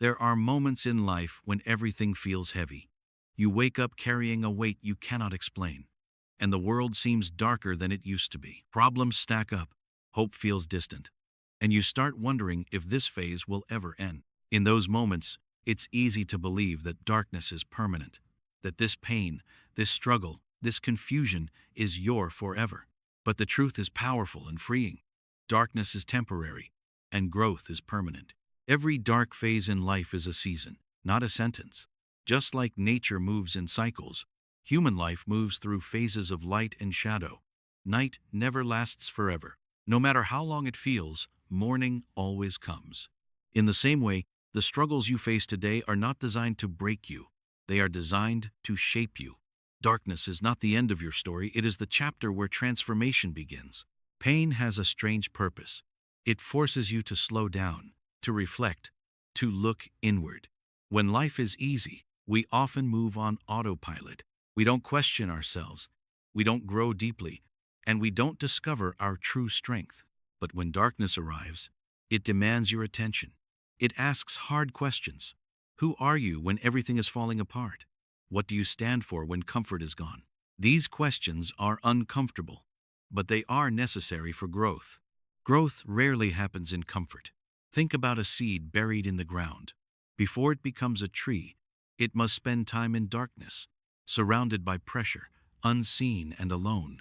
There are moments in life when everything feels heavy. You wake up carrying a weight you cannot explain, and the world seems darker than it used to be. Problems stack up, hope feels distant, and you start wondering if this phase will ever end. In those moments, it's easy to believe that darkness is permanent, that this pain, this struggle, this confusion is your forever. But the truth is powerful and freeing. Darkness is temporary, and growth is permanent. Every dark phase in life is a season, not a sentence. Just like nature moves in cycles, human life moves through phases of light and shadow. Night never lasts forever. No matter how long it feels, morning always comes. In the same way, the struggles you face today are not designed to break you. They are designed to shape you. Darkness is not the end of your story, it is the chapter where transformation begins. Pain has a strange purpose. It forces you to slow down, to reflect, to look inward. When life is easy, we often move on autopilot. We don't question ourselves, we don't grow deeply, and we don't discover our true strength. But when darkness arrives, it demands your attention. It asks hard questions. Who are you when everything is falling apart? What do you stand for when comfort is gone? These questions are uncomfortable, but they are necessary for growth. Growth rarely happens in comfort. Think about a seed buried in the ground. Before it becomes a tree, it must spend time in darkness, surrounded by pressure, unseen and alone.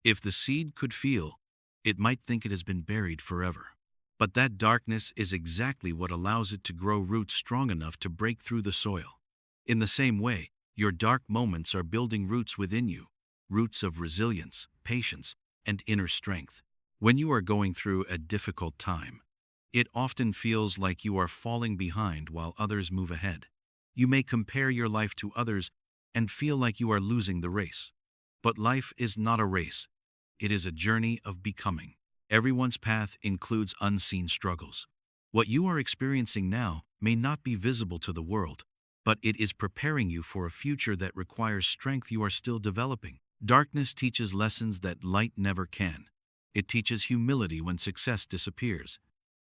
If the seed could feel, it might think it has been buried forever. But that darkness is exactly what allows it to grow roots strong enough to break through the soil. In the same way, your dark moments are building roots within you, roots of resilience, patience, and inner strength. When you are going through a difficult time, it often feels like you are falling behind while others move ahead. You may compare your life to others and feel like you are losing the race. But life is not a race. It is a journey of becoming. Everyone's path includes unseen struggles. What you are experiencing now may not be visible to the world, but it is preparing you for a future that requires strength you are still developing. Darkness teaches lessons that light never can. It teaches humility when success disappears.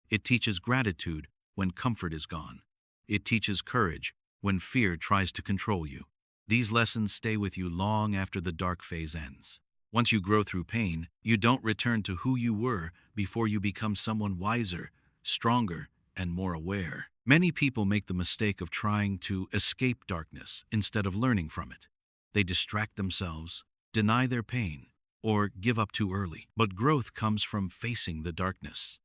It teaches gratitude when comfort is gone. It teaches courage when fear tries to control you. These lessons stay with you long after the dark phase ends. Once you grow through pain, you don't return to who you were before you become someone wiser, stronger, and more aware. Many people make the mistake of trying to escape darkness instead of learning from it. They distract themselves, deny their pain, or give up too early. But growth comes from facing the darkness,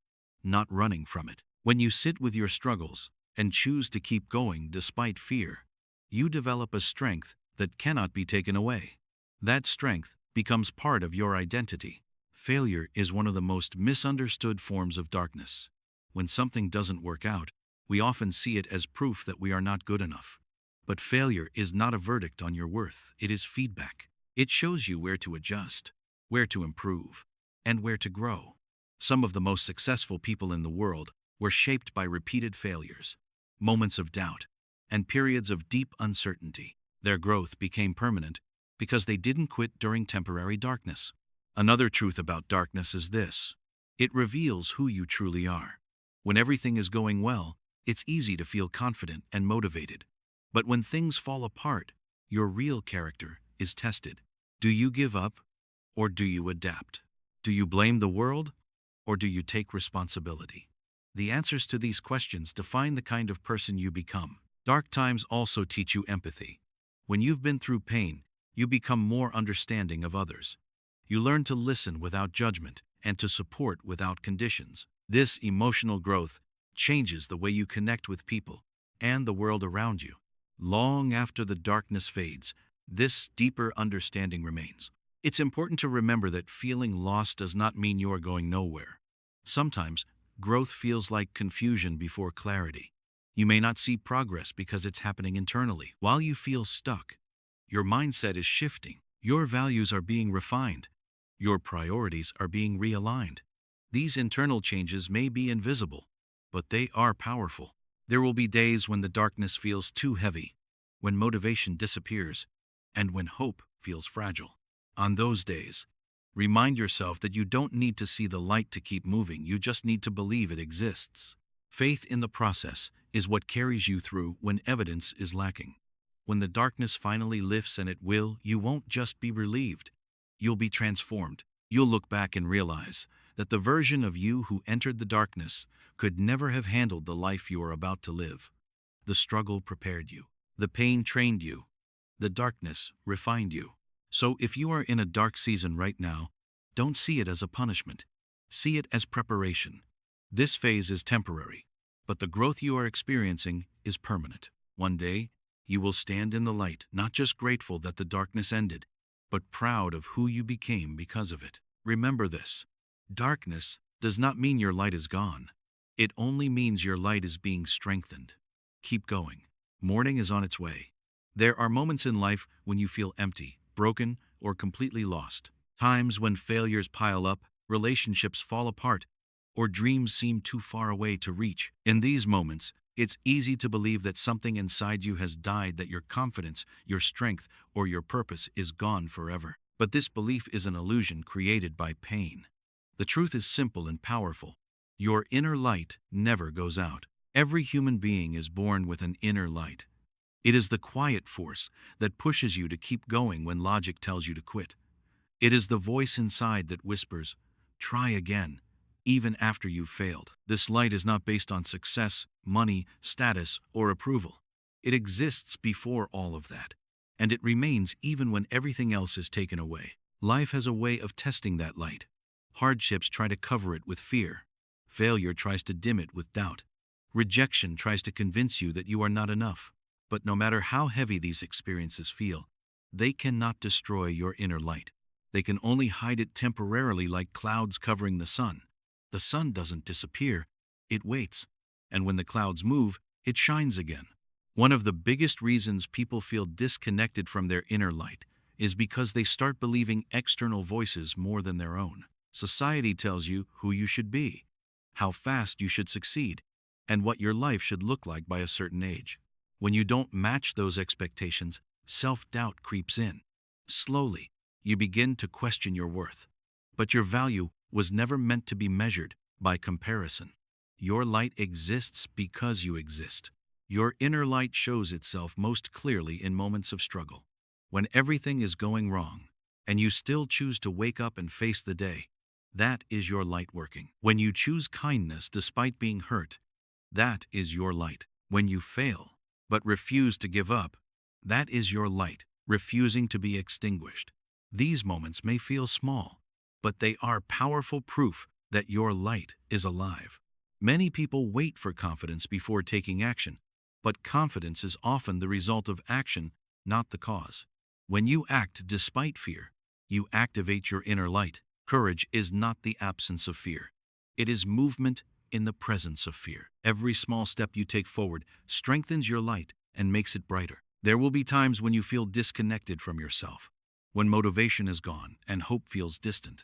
not running from it. When you sit with your struggles and choose to keep going despite fear, you develop a strength that cannot be taken away. That strength becomes part of your identity. Failure is one of the most misunderstood forms of darkness. When something doesn't work out, we often see it as proof that we are not good enough. But failure is not a verdict on your worth, it is feedback. It shows you where to adjust, where to improve, and where to grow. Some of the most successful people in the world were shaped by repeated failures, moments of doubt, and periods of deep uncertainty. Their growth became permanent because they didn't quit during temporary darkness. Another truth about darkness is this: it reveals who you truly are. When everything is going well, it's easy to feel confident and motivated. But when things fall apart, your real character is tested. Do you give up, or do you adapt? Do you blame the world, or do you take responsibility? The answers to these questions define the kind of person you become. Dark times also teach you empathy. When you've been through pain, you become more understanding of others. You learn to listen without judgment and to support without conditions. This emotional growth changes the way you connect with people and the world around you. Long after the darkness fades, this deeper understanding remains. It's important to remember that feeling lost does not mean you are going nowhere. Sometimes, growth feels like confusion before clarity. You may not see progress because it's happening internally. While you feel stuck, your mindset is shifting. Your values are being refined. Your priorities are being realigned. These internal changes may be invisible, but they are powerful. There will be days when the darkness feels too heavy, when motivation disappears, and when hope feels fragile. On those days, remind yourself that you don't need to see the light to keep moving, you just need to believe it exists. Faith in the process is what carries you through when evidence is lacking. When the darkness finally lifts, and it will, you won't just be relieved. You'll be transformed. You'll look back and realize that the version of you who entered the darkness could never have handled the life you are about to live. The struggle prepared you. The pain trained you. The darkness refined you. So if you are in a dark season right now, don't see it as a punishment. See it as preparation. This phase is temporary, but the growth you are experiencing is permanent. One day, you will stand in the light, not just grateful that the darkness ended, but proud of who you became because of it. Remember this: darkness does not mean your light is gone. It only means your light is being strengthened. Keep going. Morning is on its way. There are moments in life when you feel empty, broken, or completely lost. Times when failures pile up, relationships fall apart, or dreams seem too far away to reach. In these moments, it's easy to believe that something inside you has died, that your confidence, your strength, or your purpose is gone forever. But this belief is an illusion created by pain. The truth is simple and powerful. Your inner light never goes out. Every human being is born with an inner light. It is the quiet force that pushes you to keep going when logic tells you to quit. It is the voice inside that whispers, "Try again," even after you've failed. This light is not based on success, money, status, or approval. It exists before all of that, and it remains even when everything else is taken away. Life has a way of testing that light. Hardships try to cover it with fear. Failure tries to dim it with doubt. Rejection tries to convince you that you are not enough. But no matter how heavy these experiences feel, they cannot destroy your inner light. They can only hide it temporarily, like clouds covering the sun. The sun doesn't disappear, it waits. And when the clouds move, it shines again. One of the biggest reasons people feel disconnected from their inner light is because they start believing external voices more than their own. Society tells you who you should be, how fast you should succeed, and what your life should look like by a certain age. When you don't match those expectations, self-doubt creeps in. Slowly, you begin to question your worth. But your value was never meant to be measured by comparison. Your light exists because you exist. Your inner light shows itself most clearly in moments of struggle. When everything is going wrong, and you still choose to wake up and face the day, that is your light working. When you choose kindness despite being hurt, that is your light. When you fail, but refuse to give up, that is your light, refusing to be extinguished. These moments may feel small, but they are powerful proof that your light is alive. Many people wait for confidence before taking action, but confidence is often the result of action, not the cause. When you act despite fear, you activate your inner light. Courage is not the absence of fear. It is movement in the presence of fear. Every small step you take forward strengthens your light and makes it brighter. There will be times when you feel disconnected from yourself, when motivation is gone and hope feels distant.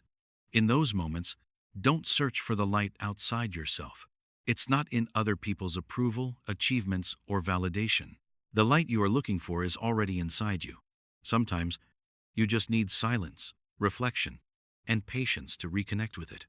In those moments, don't search for the light outside yourself. It's not in other people's approval, achievements, or validation. The light you are looking for is already inside you. Sometimes, you just need silence, reflection, and patience to reconnect with it.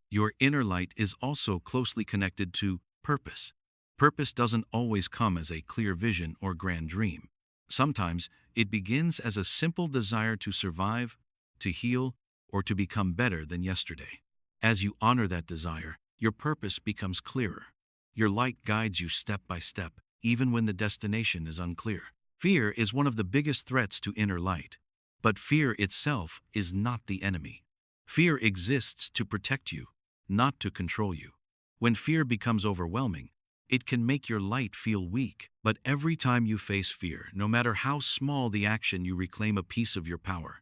Your inner light is also closely connected to purpose. Purpose doesn't always come as a clear vision or grand dream. Sometimes it begins as a simple desire to survive, to heal, or to become better than yesterday. As you honor that desire, your purpose becomes clearer. Your light guides you step by step, even when the destination is unclear. Fear is one of the biggest threats to inner light. But fear itself is not the enemy. Fear exists to protect you, not to control you. When fear becomes overwhelming, it can make your light feel weak. But every time you face fear, no matter how small the action, you reclaim a piece of your power.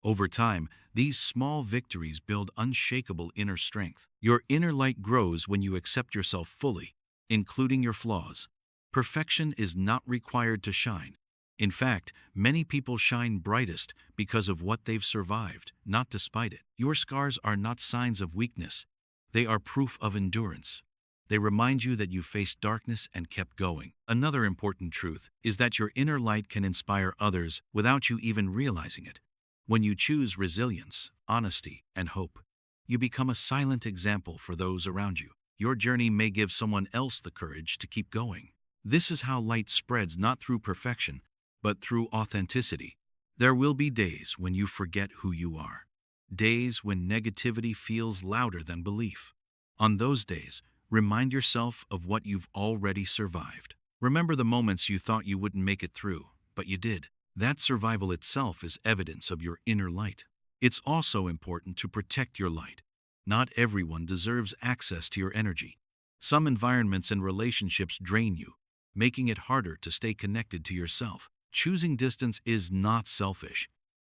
Over time, these small victories build unshakable inner strength. Your inner light grows when you accept yourself fully, including your flaws. Perfection is not required to shine. In fact, many people shine brightest because of what they've survived, not despite it. Your scars are not signs of weakness. They are proof of endurance. They remind you that you faced darkness and kept going. Another important truth is that your inner light can inspire others without you even realizing it. When you choose resilience, honesty, and hope, you become a silent example for those around you. Your journey may give someone else the courage to keep going. This is how light spreads not through perfection, but through authenticity. There will be days when you forget who you are. Days when negativity feels louder than belief. On those days, remind yourself of what you've already survived. Remember the moments you thought you wouldn't make it through, but you did. That survival itself is evidence of your inner light. It's also important to protect your light. Not everyone deserves access to your energy. Some environments and relationships drain you, making it harder to stay connected to yourself. Choosing distance is not selfish.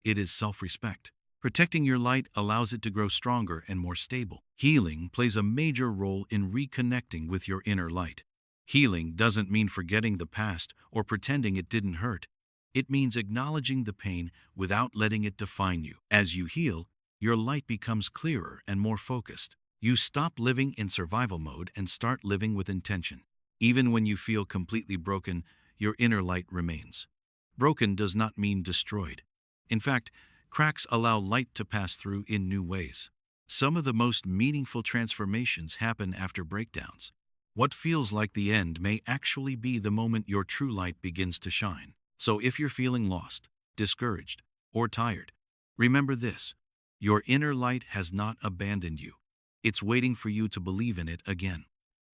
It is self-respect. Protecting your light allows it to grow stronger and more stable. Healing plays a major role in reconnecting with your inner light. Healing doesn't mean forgetting the past or pretending it didn't hurt. It means acknowledging the pain without letting it define you. As you heal, your light becomes clearer and more focused. You stop living in survival mode and start living with intention. Even when you feel completely broken, your inner light remains. Broken does not mean destroyed. In fact, cracks allow light to pass through in new ways. Some of the most meaningful transformations happen after breakdowns. What feels like the end may actually be the moment your true light begins to shine. So if you're feeling lost, discouraged, or tired, remember this: your inner light has not abandoned you. It's waiting for you to believe in it again.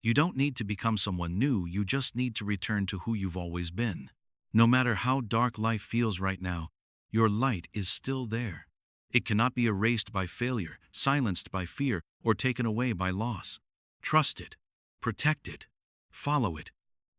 You don't need to become someone new, you just need to return to who you've always been. No matter how dark life feels right now, your light is still there. It cannot be erased by failure, silenced by fear, or taken away by loss. Trust it, protect it, follow it,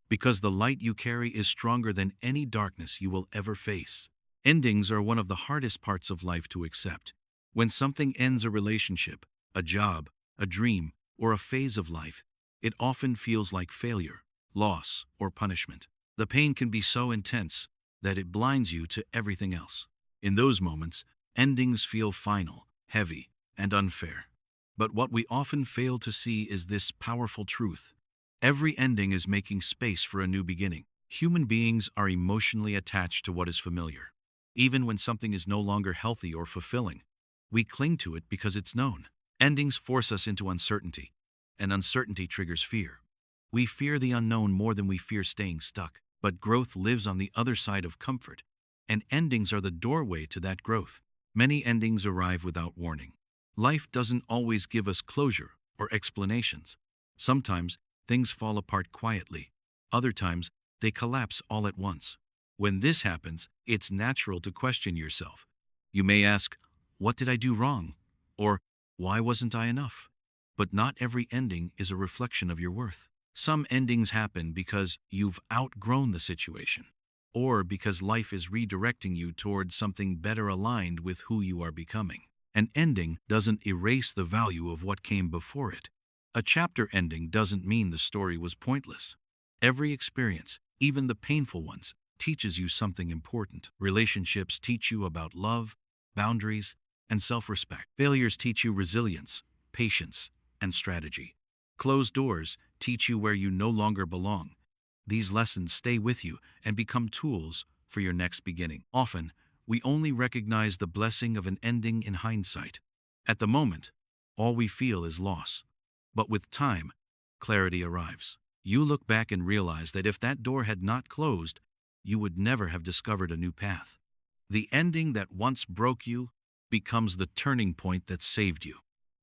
because the light you carry is stronger than any darkness you will ever face. Endings are one of the hardest parts of life to accept. When something ends, a relationship, a job, a dream, or a phase of life, it often feels like failure, loss, or punishment. The pain can be so intense that it blinds you to everything else. In those moments, endings feel final, heavy, and unfair. But what we often fail to see is this powerful truth: every ending is making space for a new beginning. Human beings are emotionally attached to what is familiar. Even when something is no longer healthy or fulfilling, we cling to it because it's known. Endings force us into uncertainty, and uncertainty triggers fear. We fear the unknown more than we fear staying stuck. But growth lives on the other side of comfort, and endings are the doorway to that growth. Many endings arrive without warning. Life doesn't always give us closure or explanations. Sometimes things fall apart quietly. Other times they collapse all at once. When this happens, it's natural to question yourself. You may ask, "What did I do wrong?" Or, "Why wasn't I enough?" But not every ending is a reflection of your worth. Some endings happen because you've outgrown the situation, or because life is redirecting you towards something better aligned with who you are becoming. An ending doesn't erase the value of what came before it. A chapter ending doesn't mean the story was pointless. Every experience, even the painful ones, teaches you something important. Relationships teach you about love, boundaries, and self-respect. Failures teach you resilience, patience, and strategy. Closed doors teach you where you no longer belong. These lessons stay with you and become tools for your next beginning. Often, we only recognize the blessing of an ending in hindsight. At the moment, all we feel is loss. But with time, clarity arrives. You look back and realize that if that door had not closed, you would never have discovered a new path. The ending that once broke you becomes the turning point that saved you.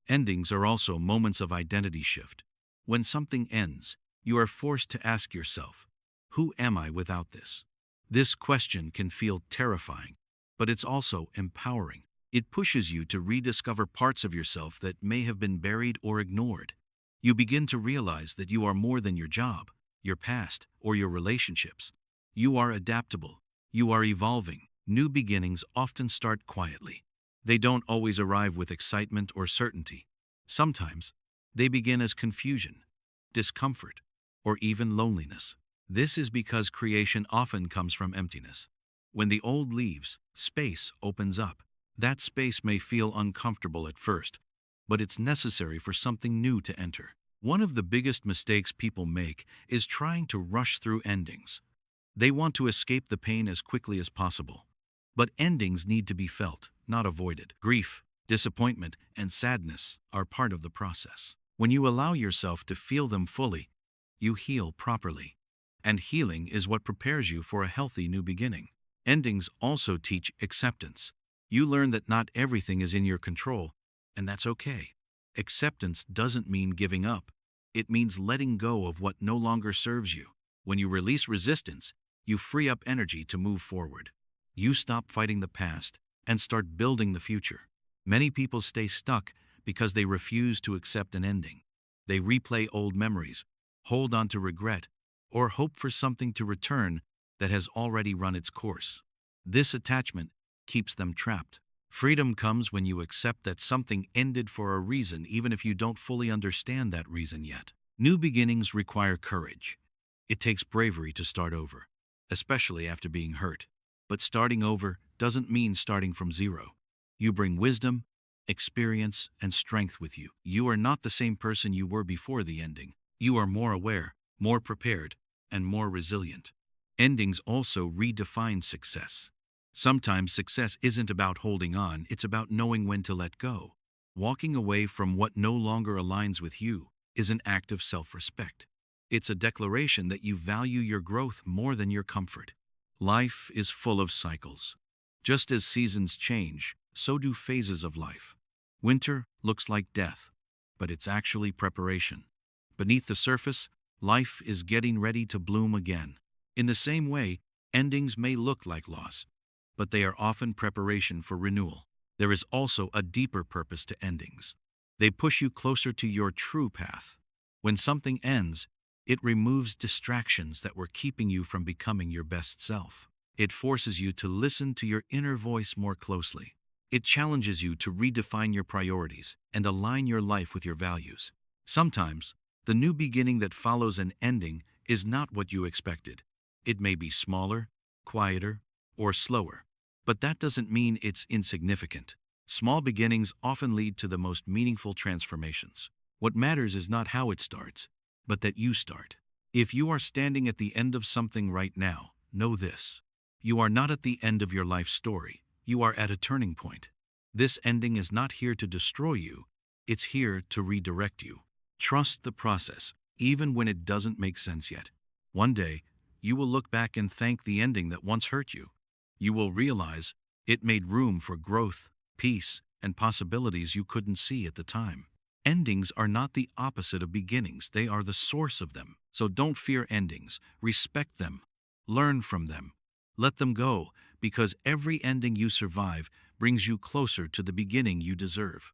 Endings are also moments of identity shift. When something ends, you are forced to ask yourself, "Who am I without this?" This question can feel terrifying, but it's also empowering. It pushes you to rediscover parts of yourself that may have been buried or ignored. You begin to realize that you are more than your job, your past, or your relationships. You are adaptable. You are evolving. New beginnings often start quietly. They don't always arrive with excitement or certainty. Sometimes, they begin as confusion, discomfort, or even loneliness. This is because creation often comes from emptiness. When the old leaves, space opens up. That space may feel uncomfortable at first, but it's necessary for something new to enter. One of the biggest mistakes people make is trying to rush through endings. They want to escape the pain as quickly as possible. But endings need to be felt, not avoided. Grief, disappointment, and sadness are part of the process. When you allow yourself to feel them fully, you heal properly. And healing is what prepares you for a healthy new beginning. Endings also teach acceptance. You learn that not everything is in your control, and that's okay. Acceptance doesn't mean giving up. It means letting go of what no longer serves you. When you release resistance, you free up energy to move forward. You stop fighting the past and start building the future. Many people stay stuck because they refuse to accept an ending. They replay old memories, hold on to regret, or hope for something to return that has already run its course. This attachment keeps them trapped. Freedom comes when you accept that something ended for a reason, even if you don't fully understand that reason yet. New beginnings require courage. It takes bravery to start over, especially after being hurt. But starting over doesn't mean starting from zero. You bring wisdom, experience, and strength with you. You are not the same person you were before the ending. You are more aware, more prepared, and more resilient. Endings also redefine success. Sometimes success isn't about holding on, it's about knowing when to let go. Walking away from what no longer aligns with you is an act of self-respect. It's a declaration that you value your growth more than your comfort. Life is full of cycles. Just as seasons change, so do phases of life. Winter looks like death, but it's actually preparation. Beneath the surface, life is getting ready to bloom again. In the same way, endings may look like loss, but they are often preparation for renewal. There is also a deeper purpose to endings. They push you closer to your true path. When something ends, it removes distractions that were keeping you from becoming your best self. It forces you to listen to your inner voice more closely. It challenges you to redefine your priorities and align your life with your values. Sometimes, the new beginning that follows an ending is not what you expected. It may be smaller, quieter, or slower. But that doesn't mean it's insignificant. Small beginnings often lead to the most meaningful transformations. What matters is not how it starts, but that you start. If you are standing at the end of something right now, know this. You are not at the end of your life story. You are at a turning point. This ending is not here to destroy you. It's here to redirect you. Trust the process, even when it doesn't make sense yet. One day, you will look back and thank the ending that once hurt you. You will realize it made room for growth, peace, and possibilities you couldn't see at the time. Endings are not the opposite of beginnings, they are the source of them. So don't fear endings, respect them, learn from them, let them go, because every ending you survive brings you closer to the beginning you deserve.